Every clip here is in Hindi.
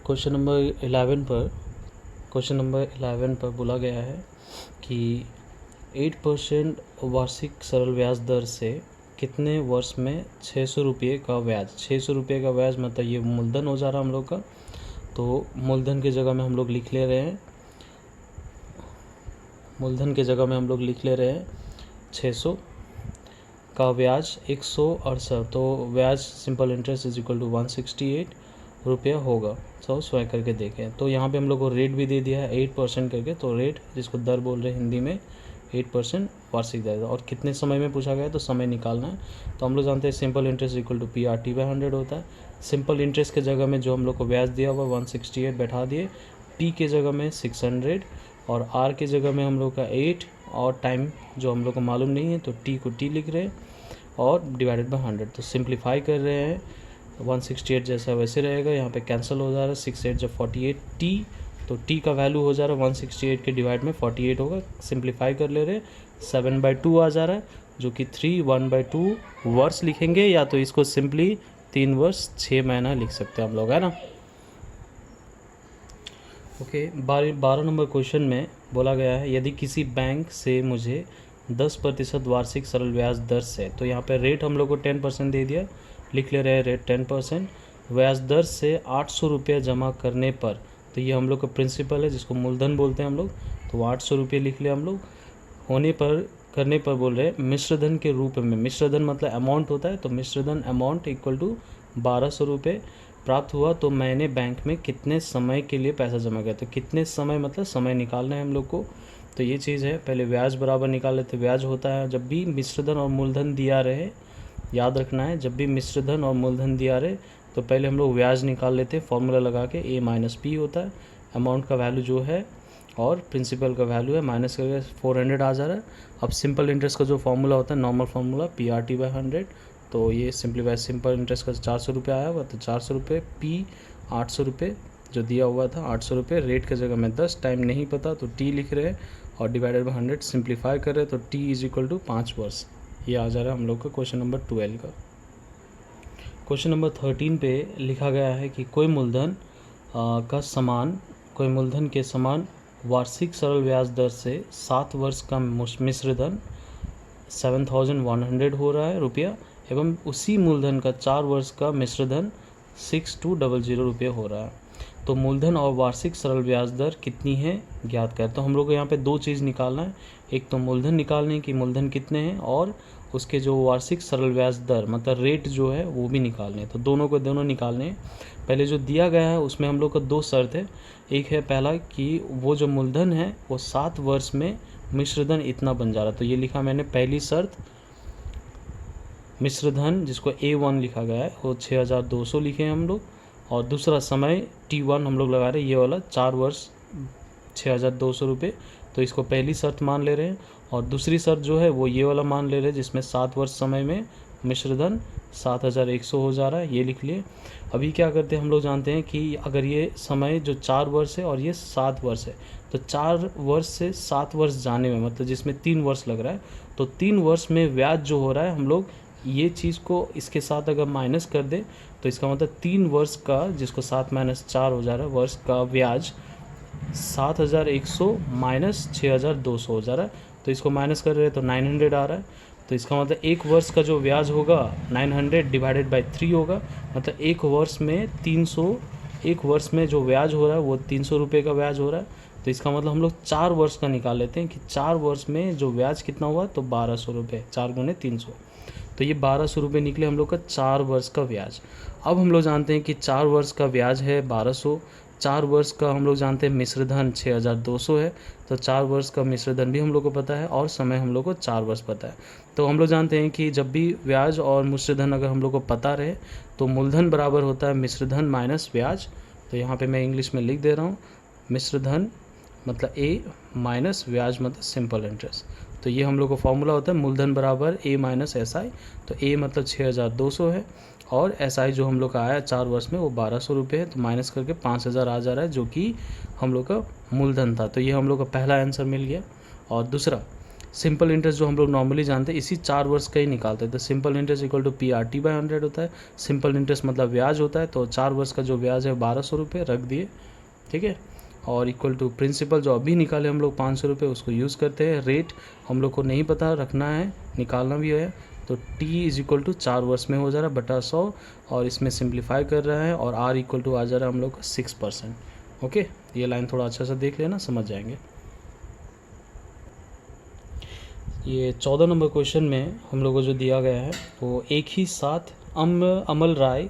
क्वेश्चन नंबर 11 पर बोला गया है कि 8% वार्षिक सरल ब्याज दर से कितने वर्ष में 600 रुपये का ब्याज। 600 रुपये का ब्याज मतलब ये मूलधन हो जा रहा हम लोग का, तो मूलधन की जगह में हम लोग लिख ले रहे हैं 600 का ब्याज 168, तो ब्याज simple interest is equal to 168 रुपया होगा। तो स्वयं करके देखें। तो यहाँ पे हम लोग को रेट भी दे दिया है 8% करके, तो रेट जिसको दर बोल रहे हैं हिंदी में 8% वार्षिक दर। और कितने समय में पूछा गया है तो समय निकालना है। तो हम लोग जानते हैं simple interest equal to PRT/100 होता है। सिंपल इंटरेस्ट के जगह में जो हम लोग को ब्याज दिया हुआ 168 बैठा दिए, T के जगह में 600 और R के जगह में हम लोग का 8 और टाइम जो हम लोग को मालूम नहीं है तो T को T लिख रहे हैं और डिवाइडेड बाय 100। तो सिंप्लीफाई कर रहे हैं 168 जैसा वैसे रहेगा, यहाँ पे कैंसिल हो जा रहा है 6 8 जब 48 T, तो T का वैल्यू हो जा रहा है 168 के डिवाइड में 48 होगा। सिंप्लीफाई कर ले रहे 7/2 आ जा रहा है, जो कि 3/1/2 वर्ष लिखेंगे, या तो इसको सिंपली 3 वर्ष 6 महीना लिख सकते हैं हम लोग, है ना। ओके, 12 नंबर क्वेश्चन में बोला गया है यदि किसी बैंक से मुझे 10% वार्षिक सरल ब्याज दर से, तो यहाँ पे रेट हम लोग को 10% दे दिया, लिख ले रहे हैं रेट 10%, ब्याज दर से 800 रुपये जमा करने पर, तो ये हम लोग का प्रिंसिपल है जिसको मूलधन बोलते हैं हम लोग, तो 800 रुपये लिख लिया हम लोग। होने पर करने पर बोल रहे हैं मिश्रधन के रूप में, मिश्रधन मतलब अमाउंट होता है, तो मिश्रधन अमाउंट इक्वल टू 1200 रुपये प्राप्त हुआ, तो मैंने बैंक में कितने समय के लिए पैसा जमा किया। तो कितने समय मतलब समय निकालना है हम लोग को, तो ये चीज़ है। पहले ब्याज बराबर निकाल लेते। ब्याज होता है जब भी मिश्रधन और मूलधन दिया रहे, याद रखना है, जब भी मिश्रधन और मूलधन दिया रहे तो पहले हम लोग ब्याज निकाल लेते हैं फॉर्मूला लगा के, A-P होता है, अमाउंट का वैल्यू जो है और प्रिंसिपल का वैल्यू है, माइनस करके 400 आ जा रहा है। अब सिंपल इंटरेस्ट का जो फॉर्मूला होता है नॉर्मल फॉर्मूला PRT/100, तो ये सिंपलीफाई सिंपल इंटरेस्ट का 400 रुपये आया हुआ, तो 400 रुपये P 800 रुपये जो दिया हुआ था 800 रुपये, रेट के जगह में 10, टाइम नहीं पता तो T लिख रहे हैं और डिवाइडेड बाय 100 सिंप्लीफाई कर रहे हैं, तो T इज इक्वल टू 5 वर्ष। ये आ जा रहा है हम लोग का क्वेश्चन नंबर 12 का। क्वेश्चन नंबर 13 पे लिखा गया है कि कोई मूलधन के समान वार्षिक सरल ब्याज दर से 7 वर्ष का मिश्रधन 7100 हो रहा है रुपया, एवं उसी मूलधन का 4 वर्ष का मिश्रधन 6200 रुपये हो रहा है। तो मूलधन और वार्षिक सरल ब्याज दर कितनी है ज्ञात कर। तो हम लोग को यहाँ पे दो चीज़ निकालना है, एक तो मूलधन निकालने की मूलधन कितने हैं, और उसके जो वार्षिक सरल ब्याज दर मतलब रेट जो है वो भी निकालने हैं। तो दोनों को दोनों निकालने हैं। पहले जो दिया गया है उसमें हम लोग का दो शर्त है। एक है पहला कि वो जो मूलधन है वो 7 वर्ष में मिश्रधन इतना बन जा रहा है, तो ये लिखा मैंने पहली शर्त। मिश्रधन जिसको A1 लिखा गया है वो 6200 लिखे हैं हम लोग, और दूसरा समय T1 हम लोग लगा रहे हैं ये वाला 4 वर्ष 6200 रुपये, तो इसको पहली शर्त मान ले रहे हैं। और दूसरी शर्त जो है वो ये वाला मान ले रहे हैं जिसमें 7 वर्ष समय में मिश्रधन 7100 हो जा रहा है, ये लिख लिए। अभी क्या करते हैं हम लोग जानते हैं कि अगर ये समय जो 4 वर्ष है और ये 7 वर्ष है, तो 4 वर्ष से 7 वर्ष जाने में मतलब जिसमें 3 वर्ष लग रहा है, तो 3 वर्ष में ब्याज जो हो रहा है हम लोग ये चीज़ को इसके साथ अगर माइनस कर दे तो इसका मतलब 3 वर्ष का, जिसको 7 - 4 हो जा रहा है, वर्ष का ब्याज 7100 माइनस 6200 हो जा रहा है। तो इसको माइनस कर रहे हैं तो 900 आ रहा है। तो इसका मतलब एक वर्ष का जो ब्याज होगा 900 डिवाइडेड बाय 3 होगा, मतलब एक वर्ष में 300, एक वर्ष में जो ब्याज हो रहा है वो 300 रुपये का ब्याज हो रहा है। तो इसका मतलब हम लोग 4 वर्ष का निकाल लेते हैं कि 4 वर्ष में जो ब्याज कितना हुआ, तो 1200 रुपये, 4 × 300, तो ये 1200 रुपये निकले हम लोग का 4 वर्ष का ब्याज। अब हम लोग जानते हैं कि 4 वर्ष का ब्याज है 1200, 4 वर्ष का हम लोग जानते हैं मिश्रधन 6200 है, तो 4 वर्ष का मिश्रधन भी हम लोग को पता है और समय हम लोग को 4 वर्ष पता है। तो हम लोग जानते हैं कि जब भी ब्याज और मिश्रधन अगर हम लोग को पता रहे तो मूलधन बराबर होता है मिश्रधन माइनस ब्याज। तो यहाँ पे मैं इंग्लिश में लिख दे रहा हूँ, मिश्रधन मतलब A माइनस ब्याज मतलब सिंपल इंटरेस्ट। तो ये हम लोग का फॉर्मूला होता है मूलधन बराबर A माइनस SI। तो A मतलब 6200 है और SI जो हम लोग का आया 4 वर्ष में वो 1200 रुपये है, तो माइनस करके 5000 आ जा रहा है जो कि हम लोग का मूलधन था। तो ये हम लोग का पहला आंसर मिल गया। और दूसरा सिंपल इंटरेस्ट जो हम लोग नॉर्मली जानते हैं इसी 4 वर्ष का ही निकालते हैं। तो simple interest equal to PRT/100 होता है। सिंपल इंटरेस्ट मतलब ब्याज होता है, तो 4 वर्ष का जो ब्याज है 1200 रुपये रख दिए, ठीक है। और इक्वल टू प्रिंसिपल जो अभी निकाले हम लोग 500 रुपये, उसको यूज़ करते हैं। रेट हम लोग को नहीं पता रखना है, निकालना भी है, तो T इज इक्वल टू 4 वर्ष में हो जा रहा है बटा 100, और इसमें सिंप्लीफाई कर रहा है, और R इक्वल टू आ जा रहा है हम लोग का 6%। ओके, ये लाइन थोड़ा अच्छा से देख लेना, समझ जाएंगे। ये 14 नंबर क्वेश्चन में हम लोग को जो दिया गया है वो एक ही साथ अमल राय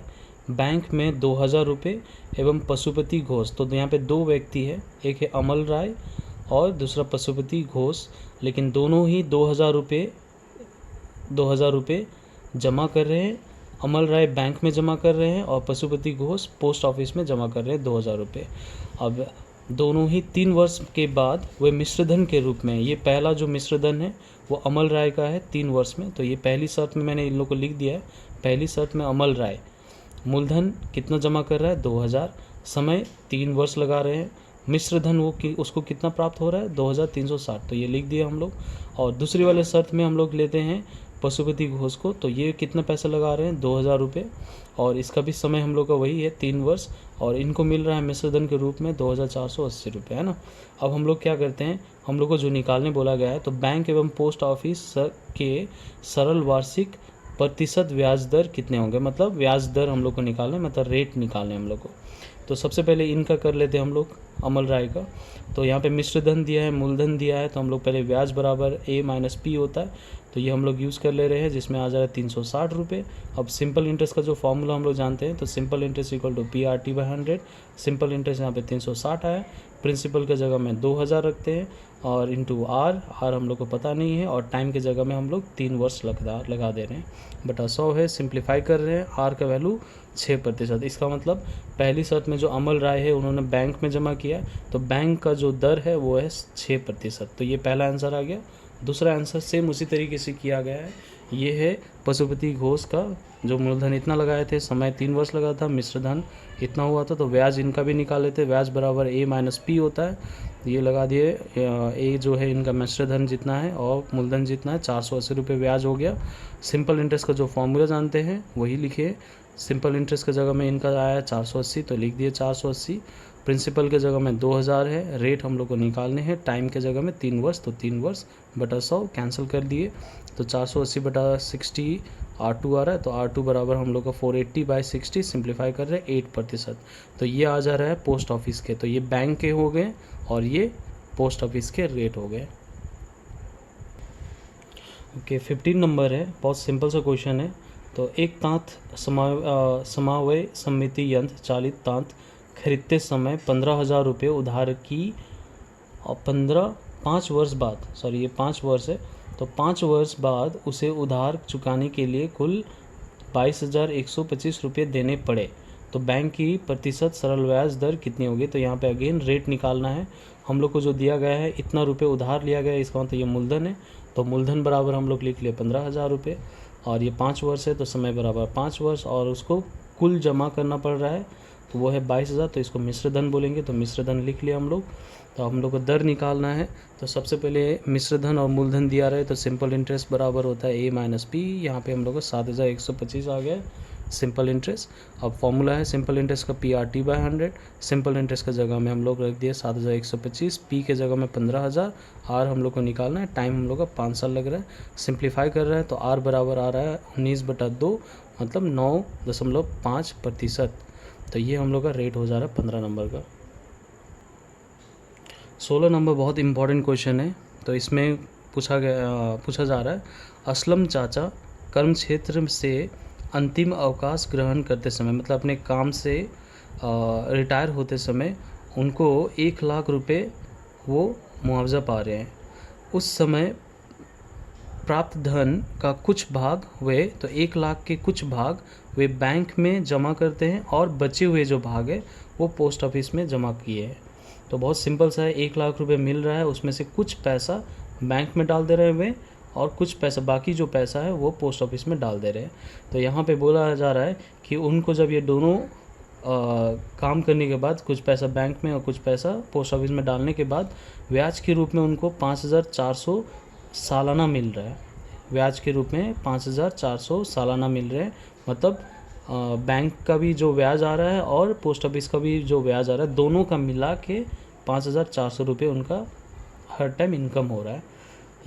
बैंक में 2000 रुपये एवं पशुपति घोष, तो यहाँ पे 2 व्यक्ति है, एक है अमल राय और दूसरा पशुपति घोष, लेकिन दोनों ही 2000 रुपये जमा कर रहे हैं। अमल राय बैंक में जमा कर रहे हैं और पशुपति घोष पोस्ट ऑफिस में जमा कर रहे हैं 2000 रुपये। अब दोनों ही 3 वर्ष के बाद वे मिश्रधन के रूप में, ये पहला जो मिश्रधन है वो अमल राय का है 3 वर्ष में, तो ये पहली शर्त में मैंने इन लोगों को लिख दिया है। पहली शर्त में अमल राय मूलधन कितना जमा कर रहा है 2000, समय 3 वर्ष लगा रहे हैं, मिश्रधन वो उसको कितना प्राप्त हो रहा है 2360, तो ये लिख दिया हम लोग। और दूसरी वाले शर्त में हम लोग लेते हैं पशुपति घोष को, तो ये कितना पैसा लगा रहे हैं 2000 रुपये, और इसका भी समय हम लोग का वही है 3 वर्ष, और इनको मिल रहा है मिश्रधन के रूप में 2480 रुपये, है ना। अब हम लोग क्या करते हैं, हम लोग को जो निकालने बोला गया है, तो बैंक एवं पोस्ट ऑफिस के सरल वार्षिक प्रतिशत ब्याज दर कितने होंगे, मतलब ब्याज दर हम लोग को निकालना है, मतलब रेट निकालना है हम लोग को। तो सबसे पहले इनका कर लेते हैं हम लोग अमल राय का। तो यहाँ पे मिश्रधन दिया है, मूलधन दिया है, तो हम लोग पहले ब्याज बराबर A माइनस P होता है, तो ये हम लोग यूज़ कर ले रहे हैं, जिसमें आ जा रहा है 360 रुपये। अब सिंपल इंटरेस्ट का जो फॉर्मूला हम लोग जानते हैं, तो simple interest equal to PRT/100, simple interest यहाँ पे 360 आया, प्रिंसिपल के जगह में 2000 रखते हैं, और इंटू R हम लोग को पता नहीं है, और टाइम के जगह में हम लोग 3 वर्ष लगा दे रहे हैं, बटा 100 है, सिंप्लीफाई कर रहे हैं, R का वैल्यू 6%। इसका मतलब पहली शर्त में जो अमल राय है उन्होंने बैंक में जमा किया, तो बैंक का जो दर है वो है 6%, तो ये पहला आंसर आ गया। दूसरा आंसर सेम उसी तरीके से किया गया है, ये है पशुपति घोष का, जो मूलधन इतना लगाए थे, समय 3 वर्ष लगा था, मिश्रधन इतना हुआ था, तो ब्याज इनका भी निकाल लेते, ब्याज बराबर A माइनस P होता है, ये लगा दिए। A जो है इनका मिश्रधन जितना है और मूलधन जितना है 480 रुपये ब्याज हो गया। सिंपल इंटरेस्ट का जो फॉर्मूला जानते हैं वही लिखे, सिंपल इंटरेस्ट की जगह में इनका आया 480, तो लिख दिए 480, प्रिंसिपल के जगह में 2000 है, रेट हम लोग को निकालने हैं, टाइम के जगह में 3 वर्ष, तो 3 वर्ष बटा 100 कैंसिल कर दिए, तो 480 बटा 60 R2 आ रहा है, तो R2 बराबर हम लोग का 480/60, सिंप्लीफाई कर रहे हैं 8%, तो ये आ जा रहा है पोस्ट ऑफिस के, तो ये बैंक के हो गए और ये पोस्ट ऑफिस के रेट हो गए। ओके, 15 नंबर है, बहुत सिंपल सा क्वेश्चन है। तो एक तांत समावय समिति यंत्र चालित तांत खरीदते समय 15,000 रुपये उधार की, और 5 वर्ष बाद, सॉरी ये 5 वर्ष है, तो 5 वर्ष बाद उसे उधार चुकाने के लिए कुल 22,125 रुपये देने पड़े, तो बैंक की प्रतिशत सरल ब्याज दर कितनी होगी। तो यहाँ पे अगेन रेट निकालना है, हम लोग को जो दिया गया है इतना रुपये उधार लिया गया है, इसका मतलब ये मूलधन है, तो मूलधन बराबर हम लोग लिख लिए 15,000 रुपये, और ये 5 वर्ष है, तो समय बराबर 5 वर्ष, और उसको कुल जमा करना पड़ रहा है, तो वो है 22,000, तो इसको मिश्रधन बोलेंगे, तो मिश्रधन लिख लिया हम लोग। तो हम लोग को दर निकालना है, तो सबसे पहले मिश्रधन और मूलधन दिया रहे, तो सिंपल इंटरेस्ट बराबर होता है A माइनस P, यहाँ पे हम लोग को 7,125 आ गया सिंपल इंटरेस्ट। अब फॉर्मूला है सिंपल इंटरेस्ट का PRT/100, सिंपल इंटरेस्ट का जगह में हम लोग रख दिए 7,125, P के जगह में 15,000, R हम लोग को निकालना है, टाइम हम लोग का 5 साल लग रहा है, सिंप्लीफाई कर रहा है, तो R बराबर आ रहा है 19/2, मतलब 9.5%, तो ये हम लोग का रेट हो जा रहा है 15 नंबर का। 16 नंबर बहुत इंपॉर्टेंट क्वेश्चन है, तो इसमें पूछा जा रहा है, असलम चाचा कर्म क्षेत्र से अंतिम अवकाश ग्रहण करते समय, मतलब अपने काम से रिटायर होते समय उनको 1 लाख रुपए वो मुआवजा पा रहे हैं, उस समय प्राप्त धन का कुछ भाग वे, तो 1 लाख के कुछ भाग वे बैंक में जमा करते हैं, और बचे हुए जो भाग है वो पोस्ट ऑफिस में जमा किए हैं। तो बहुत सिंपल सा है, 1 लाख रुपए मिल रहा है, उसमें से कुछ पैसा बैंक में डाल दे रहे हैं वे, और कुछ पैसा, बाकी जो पैसा है वो पोस्ट ऑफिस में डाल दे रहे हैं। तो यहाँ पे बोला जा रहा है कि उनको जब ये दोनों काम करने के बाद, कुछ पैसा बैंक में और कुछ पैसा पोस्ट ऑफिस में डालने के बाद, ब्याज के रूप में उनको 5,400 सालाना मिल रहा है, ब्याज के रूप में 5,400 सालाना मिल रहे हैं। मतलब बैंक का भी जो ब्याज आ रहा है और पोस्ट ऑफिस का भी जो ब्याज आ रहा है, दोनों का मिला के 5,400 रुपये उनका हर टाइम इनकम हो रहा है।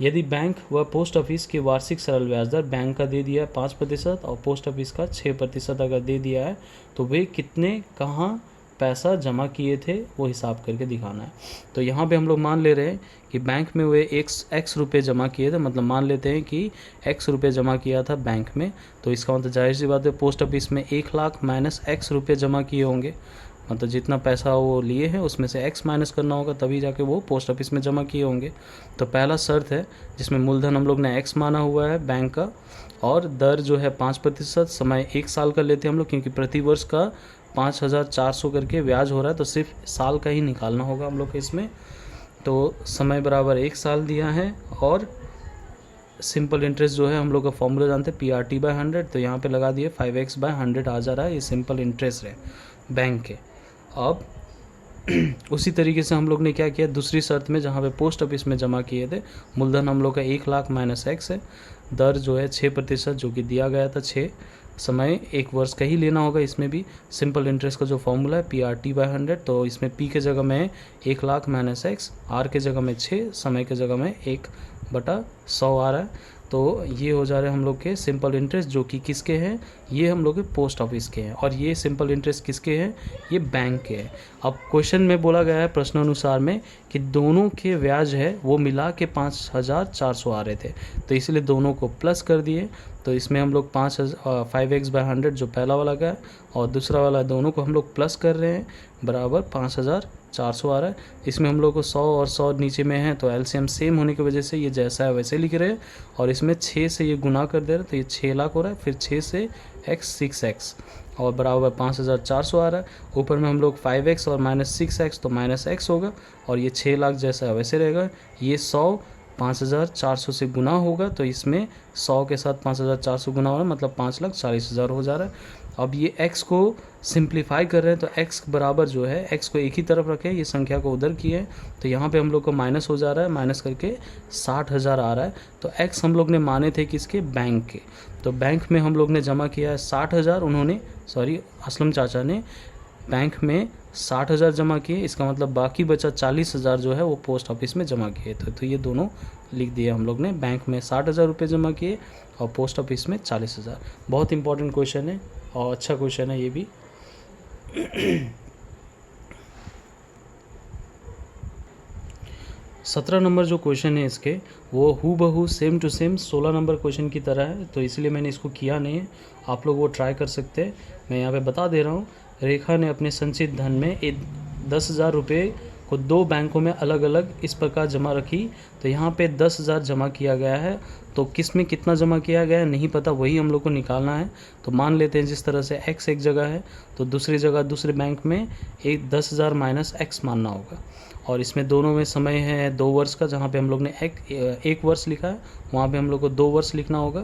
यदि बैंक व पोस्ट ऑफिस की वार्षिक सरल ब्याज दर बैंक का दे दिया है 5% और पोस्ट ऑफिस का 6% अगर दे दिया है, तो वे कितने कहाँ पैसा जमा किए थे वो हिसाब करके दिखाना है। तो यहाँ पे हम लोग मान ले रहे हैं कि बैंक में वे एक्स रुपये जमा किए थे, मतलब मान लेते हैं कि एक्स रुपये जमा किया था बैंक में, तो इसका मतलब जाहिर सी बात है पोस्ट ऑफिस में 1,00,000 माइनस एक्स रुपये जमा किए होंगे, मतलब जितना पैसा वो लिए हैं उसमें से एक्स माइनस करना होगा, तभी जाके वो पोस्ट ऑफिस में जमा किए होंगे। तो पहला शर्त है जिसमें मूलधन हम लोग ने एक्स माना हुआ है बैंक का, और दर जो है 5%, समय 1 साल का लेते हैं हम लोग, क्योंकि प्रति वर्ष का 5,400 करके ब्याज हो रहा है, तो सिर्फ साल का ही निकालना होगा हम लोग को इसमें। तो समय बराबर 1 साल दिया है, और सिंपल इंटरेस्ट जो है हम लोग का फॉर्मूला जानते हैं PRT/100, तो यहाँ पे लगा दिए 5x/100 आ जा रहा है, ये सिंपल इंटरेस्ट है बैंक के। अब उसी तरीके से हम लोग ने क्या किया दूसरी शर्त में, जहाँ पे पोस्ट ऑफिस में जमा किए थे, मूलधन हम लोग का 1,00,000 माइनस एक्स है, दर जो है 6% जो कि दिया गया था 6, समय 1 वर्ष का ही लेना होगा। इसमें भी सिंपल इंटरेस्ट का जो फॉर्मूला है PRT/100, तो इसमें P के जगह में 1,00,000 माइनस एक्स, R के जगह में 6, समय के जगह में 1/100 आ रहा है। तो ये हो जा रहे हैं हम लोग के सिंपल इंटरेस्ट, जो कि किसके हैं, ये हम लोग के पोस्ट ऑफिस के हैं, और ये सिंपल इंटरेस्ट किसके हैं, ये बैंक के हैं। अब क्वेश्चन में बोला गया है प्रश्नानुसार में कि दोनों के ब्याज है वो मिला के 5,400 आ रहे थे, तो इसलिए दोनों को प्लस कर दिए। तो इसमें हम लोग 5x/100 जो पहला वाला का है और दूसरा वाला, दोनों को हम लोग प्लस कर रहे हैं, बराबर 5,400 आ रहा है। इसमें हम लोग को 100 और 100 नीचे में है, तो एलसीएम सेम होने की वजह से ये जैसा है वैसे लिख रहे हैं, और इसमें 6 से ये गुना कर दे रहे हैं, तो ये 6 लाख हो रहा है, फिर 6 से x 6x और बराबर 5,400 आ रहा है। ऊपर में हम लोग 5x और माइनस 6x, तो माइनस x होगा, और ये 6 लाख जैसा है वैसे रहेगा। ये 100 5,400 से गुना होगा, तो इसमें 100 के साथ 5,400 गुना हो रहा है, मतलब 5,40,000 हो जा रहा है। अब ये x को सिंप्लीफाई कर रहे हैं, तो x बराबर जो है, x को एक ही तरफ रखें, ये संख्या को उधर किए, तो यहाँ पे हम लोग को माइनस हो जा रहा है, माइनस करके 60,000 आ रहा है। तो x हम लोग ने माने थे किसके, बैंक के, तो बैंक में हम लोग ने जमा किया है 60,000, उन्होंने असलम चाचा ने बैंक में 60,000 जमा किए, इसका मतलब बाकी बचा 40,000 जो है वो पोस्ट ऑफिस में जमा किए थे। तो ये दोनों लिख दिए हम लोग ने, बैंक में 60,000 रुपये जमा किए और पोस्ट ऑफिस में 40,000। बहुत इंपॉर्टेंट क्वेश्चन है और अच्छा क्वेश्चन है ये भी। 17 नंबर जो क्वेश्चन है इसके, वो हूबहू same to same 16 number question की तरह है, तो इसलिए मैंने इसको किया नहीं है, आप लोग वो ट्राई कर सकते हैं। मैं यहाँ पे बता दे रहा हूँ। रेखा ने अपने संचित धन में 10,000 रुपये को 2 बैंकों में अलग अलग इस प्रकार जमा रखी। तो यहाँ पे 10,000 जमा किया गया है, तो किस में कितना जमा किया गया है नहीं पता, वही हम लोग को निकालना है। तो मान लेते हैं जिस तरह से x एक जगह है, तो दूसरी जगह दूसरे बैंक में 10,000 माइनस x मानना होगा, और इसमें दोनों में समय है 2 वर्ष का, जहाँ पे हम लोग ने 1 वर्ष लिखा है वहाँ पे हम लोग को 2 वर्ष लिखना होगा,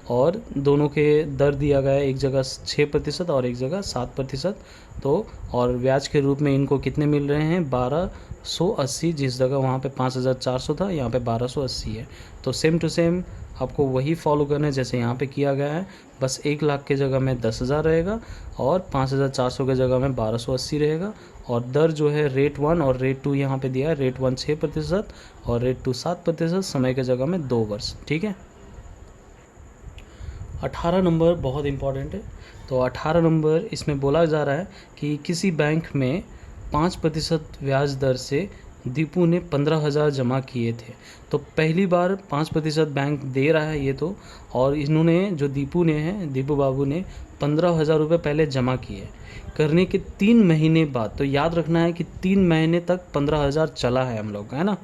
और दोनों के दर दिया गया है, एक जगह 6% और एक जगह 7%। तो और ब्याज के रूप में इनको कितने मिल रहे हैं, 1280, जिस जगह वहाँ पे 5,400 था, यहाँ पे 1280 है। तो सेम टू सेम आपको वही फॉलो करना है जैसे यहाँ पे किया गया है, बस 1,00,000 के जगह में 10,000 रहेगा और 5,400 के जगह में 1280 रहेगा, और दर जो है रेट 1 और रेट 2 यहाँ पे दिया है, रेट 1 6% और रेट 2 7%, समय के जगह में 2 वर्ष। ठीक है। 18 नंबर बहुत इंपॉर्टेंट है। तो 18 नंबर इसमें बोला जा रहा है कि किसी बैंक में 5% ब्याज दर से दीपू ने 15,000 जमा किए थे। तो पहली बार 5% बैंक दे रहा है ये तो, और इन्होंने जो दीपू बाबू ने 15,000 रुपये पहले जमा किए, करने के 3 महीने बाद, तो याद रखना है कि 3 महीने तक 15,000 चला है हम लोग का, है ना।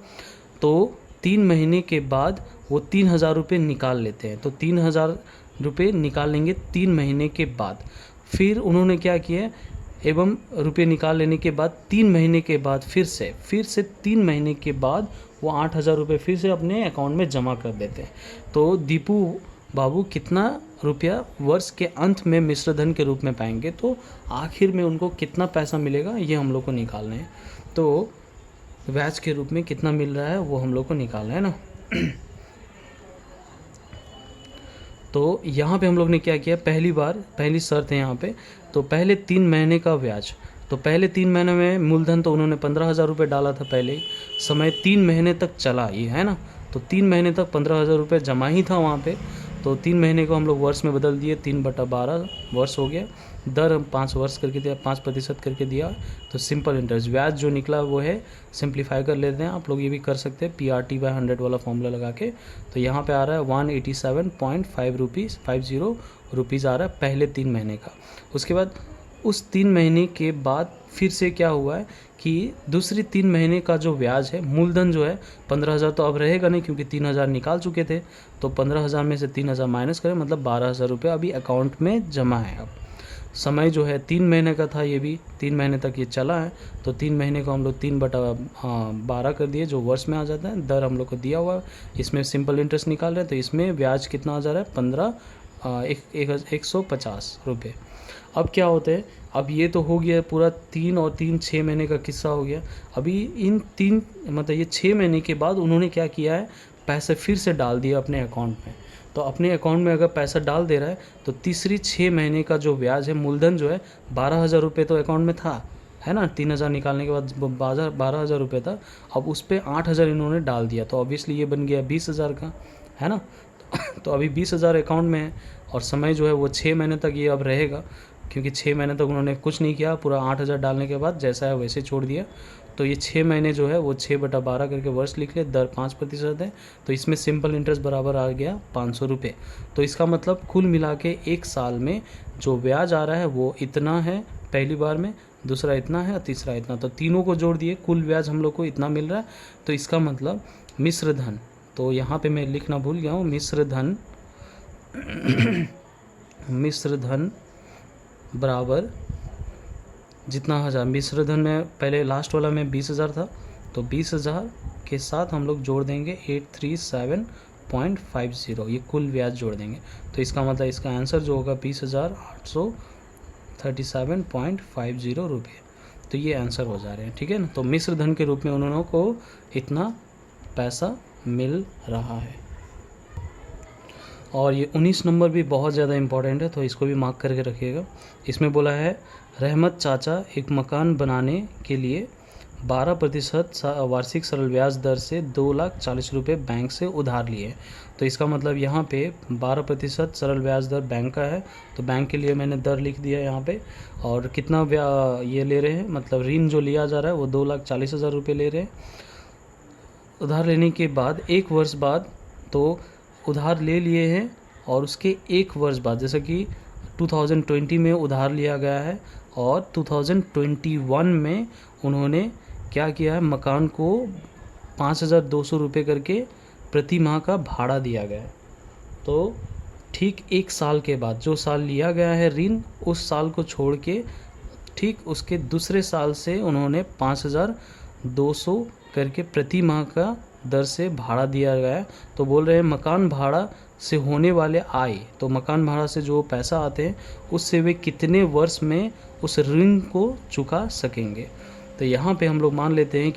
तो 3 महीने के बाद वो 3,000 रुपये निकाल लेते हैं, तो 3,000 रुपये निकाल लेंगे 3 महीने के बाद। फिर उन्होंने क्या किया, एवं रुपये निकाल लेने के बाद 3 महीने के बाद फिर से 3 महीने के बाद वो 8,000 रुपये फिर से अपने अकाउंट में जमा कर देते हैं। तो दीपू बाबू कितना रुपया वर्ष के अंत में मिश्र धन के रूप में पाएंगे, तो आखिर में उनको कितना पैसा मिलेगा ये हम लोग को निकालना है। तो ब्याज के रूप में कितना मिल रहा है वो हम लोग को निकालना है ना। तो यहाँ पे हम लोग ने क्या किया, पहली शर्त है यहाँ पे, तो पहले 3 महीने का ब्याज। तो पहले 3 महीने में मूलधन तो उन्होंने 15,000 रुपये डाला था पहले ही, समय 3 महीने तक चला ये, है ना। तो 3 महीने तक 15,000 रुपये जमा ही था वहाँ पे। तो 3 महीने को हम लोग वर्ष में बदल दिए, 3/12 वर्ष हो गया। दर 5 वर्ष करके दिया, 5% करके दिया। तो सिंपल इंटरेस्ट ब्याज जो निकला वो है, सिंप्लीफाई कर लेते हैं, आप लोग ये भी कर सकते हैं PRT/100 वाला फॉर्मूला लगा के। तो यहाँ पे आ रहा है 187.50 रुपीज़ आ रहा है पहले 3 महीने का। उसके बाद उस 3 महीने के बाद फिर से क्या हुआ है कि दूसरी 3 महीने का जो ब्याज है, मूलधन जो है 15,000 तो अब रहेगा नहीं क्योंकि 3,000 निकाल चुके थे। तो 15,000 में से 3,000 माइनस करें, मतलब 12,000 रुपये अभी अकाउंट में जमा है। अब समय जो है 3 महीने का था, ये भी 3 महीने तक ये चला है। तो 3 महीने को हम लोग 3/12 कर दिए, जो वर्ष में आ जाता है। दर हम लोग को दिया हुआ है, इसमें सिंपल इंटरेस्ट निकाल रहे हैं। तो इसमें ब्याज कितना आ जा रहा है, 150 रुपये। अब क्या होता है, अब ये तो हो गया पूरा 3 और 3 6 महीने का किस्सा हो गया। अभी इन 3 मतलब ये 6 महीने के बाद उन्होंने क्या किया है, पैसे फिर से डाल दिए अपने अकाउंट में। तो अपने अकाउंट में अगर पैसा डाल दे रहा है तो तीसरी 6 महीने का जो ब्याज है, मूलधन जो है 12,000 रुपये तो अकाउंट में था, है ना। 3,000 निकालने के बाद 12,000 रुपये था। अब उस पर 8,000 इन्होंने डाल दिया, तो ऑब्वियसली ये बन गया 20,000 का, है ना। तो अभी 20,000 अकाउंट में है, और समय जो है वो 6 महीने तक ये अब रहेगा, क्योंकि 6 महीने तक उन्होंने कुछ नहीं किया, पूरा 8,000 डालने के बाद जैसा है वैसे छोड़ दिया। तो ये 6 महीने जो है वो 6/12 करके वर्ष लिख ले, दर 5% है। तो इसमें सिंपल इंटरेस्ट बराबर आ गया 500 रुपये। तो इसका मतलब कुल मिला के 1 साल में जो ब्याज आ रहा है वो इतना है पहली बार में, दूसरा इतना है और तीसरा इतना। तो तीनों को जोड़ दिए, कुल ब्याज हम लोग को इतना मिल रहा है। तो इसका मतलब मिश्र धन, तो यहाँ पे मैं लिखना भूल गया हूँ, मिश्र धन बराबर जितना हज़ार, मिश्र धन में पहले लास्ट वाला में 20,000 था, तो 20,000 के साथ हम लोग जोड़ देंगे 837.50, ये कुल ब्याज जोड़ देंगे। तो इसका मतलब इसका आंसर जो होगा 20,837.50 रुपये। तो ये आंसर हो जा रहे हैं, ठीक है ना। तो मिश्र धन के रूप में उन्होंने को इतना पैसा मिल रहा है। और ये 19 नंबर भी बहुत ज़्यादा इम्पॉर्टेंट है, तो इसको भी मार्क करके रखिएगा। इसमें बोला है रहमत चाचा एक मकान बनाने के लिए 12% वार्षिक सरल ब्याज दर से 2,40,000 रुपये बैंक से उधार लिए। तो इसका मतलब यहाँ पे 12% सरल ब्याज दर बैंक का है, तो बैंक के लिए मैंने दर लिख दिया यहाँ पे। और कितना ये ले रहे हैं, मतलब ऋण जो लिया जा रहा है वो 2,40,000 रुपये ले रहे हैं। उधार लेने के बाद 1 वर्ष बाद, तो उधार ले लिए हैं और उसके 1 वर्ष बाद, जैसे कि 2020 में उधार लिया गया है और 2021 में उन्होंने क्या किया है, मकान को 5,200 रुपये करके प्रति माह का भाड़ा दिया गया है। तो ठीक 1 साल के बाद, जो साल लिया गया है ऋण, उस साल को छोड़ के ठीक उसके दूसरे साल से उन्होंने 5,200 करके प्रति माह का दर से भाड़ा दिया गया है। तो बोल रहे हैं मकान भाड़ा से होने वाले आय, तो मकान भाड़ा से जो पैसा आते हैं उससे वे कितने वर्ष में उस ऋण को चुका सकेंगे। तो यहाँ पे हम लोग मान लेते हैं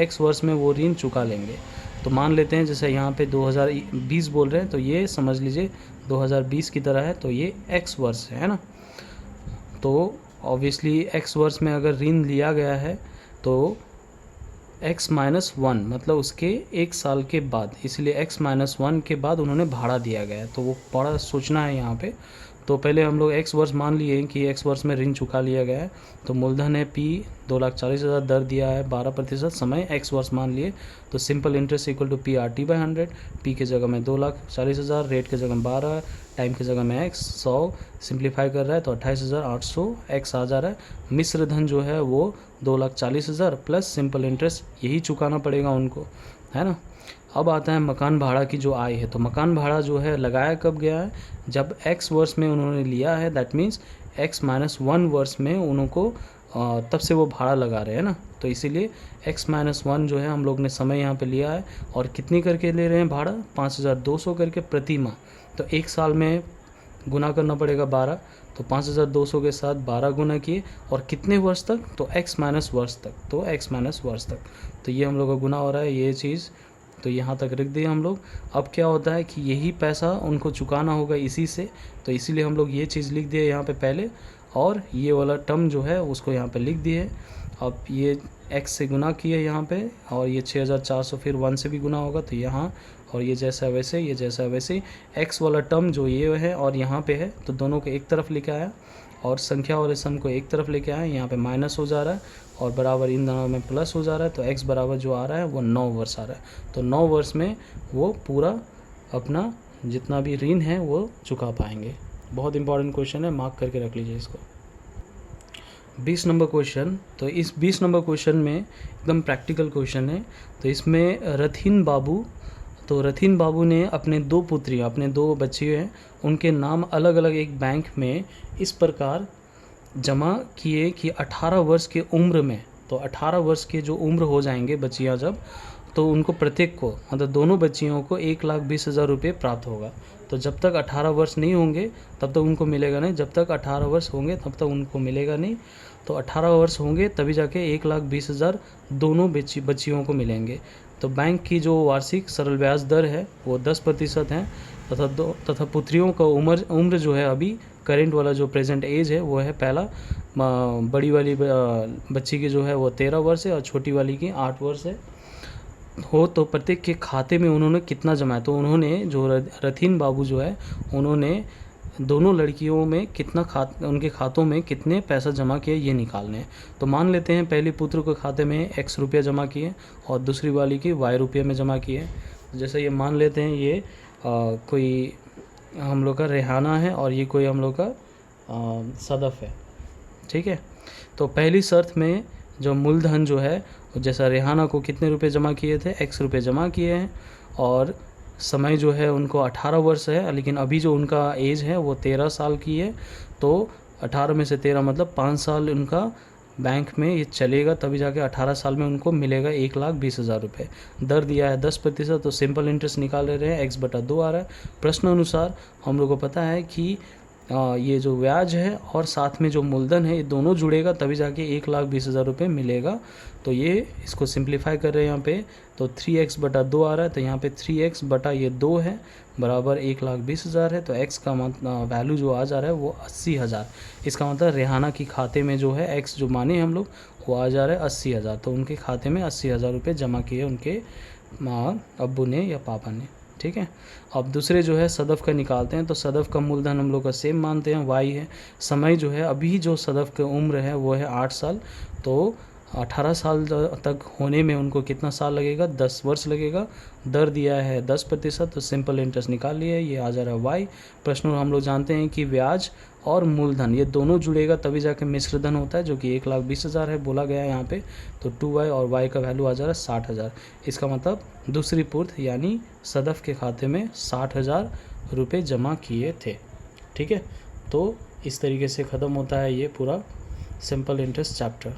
X वर्ष में वो ऋण चुका लेंगे। तो मान लेते हैं जैसे यहाँ पे 2020 बोल रहे हैं, तो ये समझ लीजिए 2020 की तरह है, तो ये X वर्ष है ना। तो ऑब्वियसली X वर्ष में अगर ऋण लिया गया है तो X-1 मतलब उसके 1 साल के बाद, इसलिए X-1 के बाद उन्होंने भाड़ा दिया गया है। तो वो बड़ा सोचना है यहाँ पे। तो पहले हम लोग X वर्ष मान लिए कि X वर्ष में ऋण चुका लिया गया है। तो मूलधन है P 2,40,000, दर दिया है 12%, समय X वर्ष मान लिए। तो simple interest equal to PRT/100, P के जगह में 2,40,000, रेट के जगह में 12, टाइम की जगह में X 100, सिंप्लीफाई कर रहा है तो 28,800 X आ जा रहा है। मिश्र धन जो है वो 2,40,000 प्लस सिंपल इंटरेस्ट, यही चुकाना पड़ेगा उनको, है ना। अब आता है मकान भाड़ा की जो आय है। तो मकान भाड़ा जो है लगाया कब गया है, जब X वर्ष में उन्होंने लिया है, दैट मीन्स X-1 वर्ष में उनको तब से वो भाड़ा लगा रहे हैं ना। तो इसीलिए X-1 जो है हम लोग ने समय यहाँ पे लिया है, और कितनी करके ले रहे हैं भाड़ा, 5,200 करके प्रति माह। तो 1 साल में गुना करना पड़ेगा 12, तो 5,200 के साथ 12 गुना किए, और कितने वर्ष तक, तो X- वर्ष तक, तो ये हम लोग का गुना हो रहा है, ये चीज़ तो यहाँ तक रख दिए हम लोग। अब क्या होता है कि यही पैसा उनको चुकाना होगा इसी से, तो इसीलिए हम लोग ये चीज़ लिख दिए यहाँ पे पहले, और ये वाला टर्म जो है उसको यहाँ पे लिख दिए। अब ये x से गुना किए यहाँ पे, और ये 6400 फिर 1 से भी गुना होगा तो यहाँ, और ये जैसा वैसे, ये जैसा वैसे, x वाला टर्म जो ये है और यहाँ पे है तो दोनों को एक तरफ लेके आया, और संख्या वाले सम को एक तरफ लेके आए, यहाँ पे माइनस हो जा रहा है और बराबर इन दोनों में प्लस हो जा रहा है, तो x बराबर जो आ रहा है वो 9 वर्ष आ रहा है। तो 9 वर्ष में वो पूरा अपना जितना भी ऋण है वो चुका पाएंगे। बहुत इंपॉर्टेंट क्वेश्चन है, मार्क करके रख लीजिए इसको। 20 नंबर क्वेश्चन, तो इस 20 नंबर क्वेश्चन में एकदम प्रैक्टिकल क्वेश्चन है। तो इसमें रथीन बाबू ने अपने 2 पुत्रियाँ, अपने 2 बच्चे हैं, उनके नाम अलग अलग एक बैंक में इस प्रकार जमा किए कि 18 वर्ष के उम्र में, तो 18 वर्ष के जो उम्र हो जाएंगे बच्चियाँ जब, तो उनको प्रत्येक को, मतलब दोनों बच्चियों को 1,20,000 रुपये प्राप्त होगा। तो जब तक 18 वर्ष नहीं होंगे तब तक उनको मिलेगा नहीं, जब तक 18 वर्ष होंगे तब तक उनको मिलेगा नहीं। तो 18 वर्ष होंगे तभी जाके 1,20,000 दोनों बच्चियों को मिलेंगे। तो बैंक की जो वार्षिक सरल ब्याज दर है वो 10% है, तथा पुत्रियों का उम्र जो है अभी करेंट वाला जो प्रेजेंट एज है वो है, पहला बड़ी वाली बच्ची की जो है वो 13 वर्ष है और छोटी वाली की 8 वर्ष है हो। तो प्रत्येक के खाते में उन्होंने कितना जमा है, तो उन्होंने जो रथीन बाबू जो है उन्होंने दोनों लड़कियों में कितना उनके खातों में कितने पैसा जमा किए ये निकालने हैं। तो मान लेते हैं पहले पुत्र के खाते में x रुपये जमा किए और दूसरी वाली की y रुपये में जमा किए। जैसे ये मान लेते हैं ये कोई हम लोग का रेहाना है और ये कोई हम लोग का सदफ है, ठीक है। तो पहली शर्त में जो मूलधन जो है, जैसा रेहाना को कितने रुपए जमा किए थे, x रुपये जमा किए हैं, और समय जो है उनको 18 वर्ष है, लेकिन अभी जो उनका एज है वो 13 साल की है। तो 18 में से 13 मतलब 5 साल उनका बैंक में ये चलेगा, तभी जाके 18 साल में उनको मिलेगा 1,20,000 रुपये। दर दिया है 10%, तो सिंपल इंटरेस्ट निकाल ले रहे हैं, x/2 आ रहा है। प्रश्न अनुसार हम लोग को पता है कि ये जो ब्याज है और साथ में जो मूलधन है ये दोनों जुड़ेगा तभी जाके 1,20,000 रुपये मिलेगा। तो ये इसको सिंप्लीफाई कर रहे हैं यहाँ पे, तो 3x/2 आ रहा है, तो यहाँ पे 3x/2 है बराबर 1,20,000 है। तो x का वैल्यू जो आ जा रहा है वो 80,000। इसका मतलब रेहाना की खाते में जो है x जो माने हम लोग वो आ जा रहा है 80,000। तो उनके खाते में 80,000 रुपये जमा किए उनके अब्बू ने या पापा ने, ठीक है। अब दूसरे जो है सदफ का निकालते हैं। तो सदफ का मूलधन हम लोग का सेम मानते हैं y है। समय जो है अभी जो सदफ की उम्र है वो है 8 साल। तो 18 साल तक होने में उनको कितना साल लगेगा, 10 वर्ष लगेगा। दर दिया है 10%, तो सिंपल इंटरेस्ट निकाल लिए, ये आ जा रहा है y। प्रश्न में हम लोग जानते हैं कि ब्याज और मूलधन ये दोनों जुड़ेगा तभी जाके मिश्र धन होता है, जो कि 1,20,000 है बोला गया है यहाँ पे। तो 2y और y का वैल्यू आ जा रहा है 60,000। इसका मतलब दूसरी पूर्त यानी सदफ के खाते में 60,000 रुपये जमा किए थे, ठीक है। तो इस तरीके से ख़त्म होता है ये पूरा सिंपल इंटरेस्ट चैप्टर।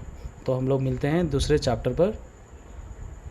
तो हम लोग मिलते हैं दूसरे चैप्टर पर।